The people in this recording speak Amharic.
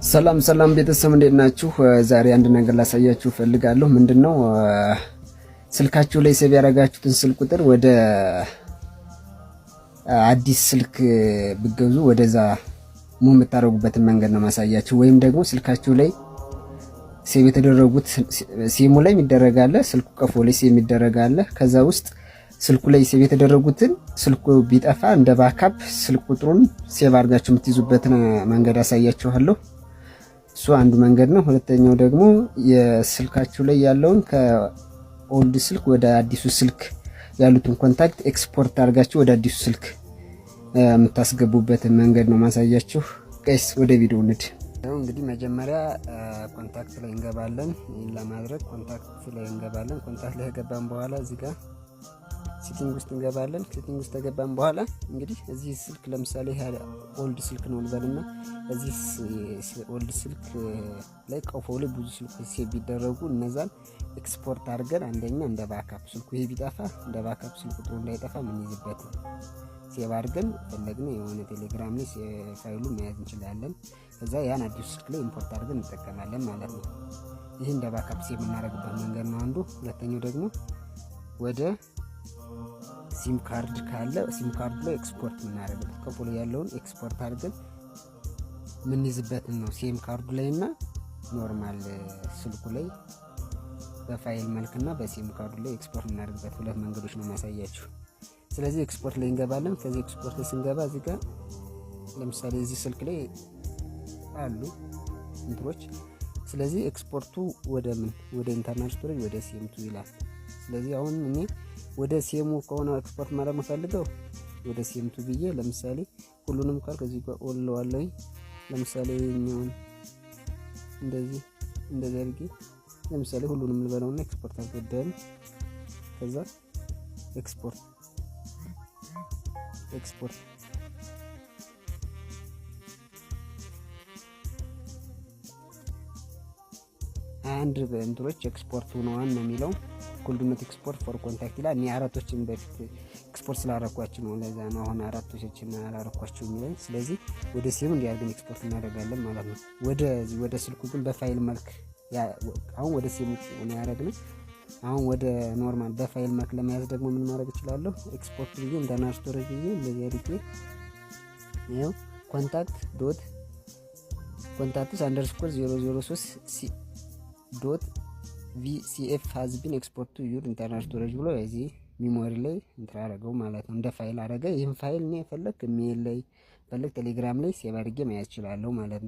ሰላም ቤተሰብ እንዴት ናችሁ? ዛሬ አንድ ነገር ላሳያችሁ ፈልጋለሁ። ምንድነው ስልካችሁ ላይ ሴቭ ያደረጋችሁትን ስልክ ቁጥር ወደ አዲስ ስልክ ብትገዙ ወደዛ ሙቭ የምታደርጉበትን መንገድ ነው ማሳያችሁ። ወይም ደግሞ ስልካችሁ ላይ ሴቭ የተደረጉት ሲሙ ላይ የሚደረጋለ፣ ስልኩ ቀፎ ላይ ሴቭ የሚደረጋለ። ከዛ ውስጥ ስልኩ ላይ ሴቭ የተደረጉትን ስልኩ ቢጠፋ እንደ ባካፕ ስልክ ቁጥሩን ሴቭ አድርጋችሁ የምትይዙበትን መንገድ አሳያችኋለሁ። እሱ አንዱ መንገድ ነው። ሁለተኛው ደግሞ የስልካችሁ ላይ ያለውን ከኦልድ ስልክ ወደ አዲሱ ስልክ ያሉትን ኮንታክት ኤክስፖርት አድርጋችሁ ወደ አዲሱ ስልክ የምታስገቡበትን መንገድ ነው ማሳያችሁ። ቀስ ወደ ቪዲዮ እንሂድ። እንግዲህ መጀመሪያ ኮንታክት ላይ እንገባለን። ይሄን ለማድረግ ኮንታክት ላይ እንገባለን። ኮንታክት ላይ ከገባን በኋላ እዚህ ጋር ሴቲንግ ውስጥ እንገባለን። ሴቲንግ ውስጥ ከገባን በኋላ እንግዲህ እዚህ ስልክ ለምሳሌ ኦልድ ስልክ ነው ልበልና እዚህ ኦልድ ስልክ ላይ ቀፎ ላይ ብዙ ስልኮች ሴቭ ቢደረጉ እነዛን ኤክስፖርት አድርገን አንደኛ እንደ ባካፕ ስልኩ ይሄ ቢጠፋ እንደ ባካፕ ስልክ ቁጥሩ እንዳይጠፋ ምን ይዝበት ሴቭ አድርገን ፈለግን የሆነ ቴሌግራም ላይ ፋይሉን መያዝ እንችላለን። ከዛ ያን አዲስ ስልክ ላይ ኢምፖርት አድርገን እንጠቀማለን ማለት ነው። ይሄ እንደ ባካፕ ሴቭ የምናደርግበት መንገድ ነው አንዱ። ሁለተኛው ደግሞ ወደ ሲም ካርድ ካለ ሲም ካርድ ላይ ኤክስፖርት የምናደርግበት ቀፎ ላይ ያለውን ኤክስፖርት አድርገን ምን ይዝበት ነው ሲም ካርዱ ላይና ኖርማል ስልኩ ላይ በፋይል መልክና በሲም ካርዱ ላይ ኤክስፖርት የምናደርግበት ሁለት መንገዶች ነው ማሳያችሁ። ስለዚህ ኤክስፖርት ላይ እንገባለን። ከዚህ ኤክስፖርት ላይ ስንገባ እዚህ ጋር ለምሳሌ እዚህ ስልክ ላይ አሉ እንትሮች። ስለዚህ ኤክስፖርቱ ወደ ኢንተርናል ስቶሬጅ ወደ ሲም2 ይላል። ስለዚህ አሁን እኔ ወደ ሲሙ ከሆነ ኤክስፖርት ማድረግ የምፈልገው ወደ ሲም2 ብዬ ለምሳሌ ሁሉንም ካል ከዚህ ጋር ኦልዋለሁ። ለምሳሌ እኛውን እንደዚህ አድርጌ ለምሳሌ ሁሉንም ልበለውና ኤክስፖርት አድርገን ከዛ ኤክስፖርት አንድ በእንትሮች ኤክስፖርት ሆነዋል ነው የሚለው ኮልዱነት ኤክስፖርት ፎር ኮንታክት ይላል። እኔ አራቶችን በፊት ኤክስፖርት ስላደረኳቸው ነው ለዛ ነው አሁን አራቶችን አላረኳቸው የሚለኝ። ስለዚህ ወደ ሲም እንዲያርገን ኤክስፖርት እናደርጋለን ማለት ነው። ወደ ስልኩ ግን በፋይል መልክ አሁን ወደ ሲም ነው ያደረግነው። አሁን ወደ ኖርማል በፋይል መልክ ለመያዝ ደግሞ ምን ማድረግ እችላለሁ? ኤክስፖርት ብዬ ኢንተርናል ስቶሬጅ ብዬ እንደዚህ አድርጌ ይሄው contacts_003c.vcf has been exported to your internal storage ብሎ እዚህ ሚሞሪ ላይ እንተራረገው ማለት ነው። እንደ ፋይል አረገ። ይሄን ፋይል ነው ፈለክ ኢሜል ላይ ፈለክ ቴሌግራም ላይ ሴቭ አድርጌ መያዝ እችላለሁ ማለት ነው።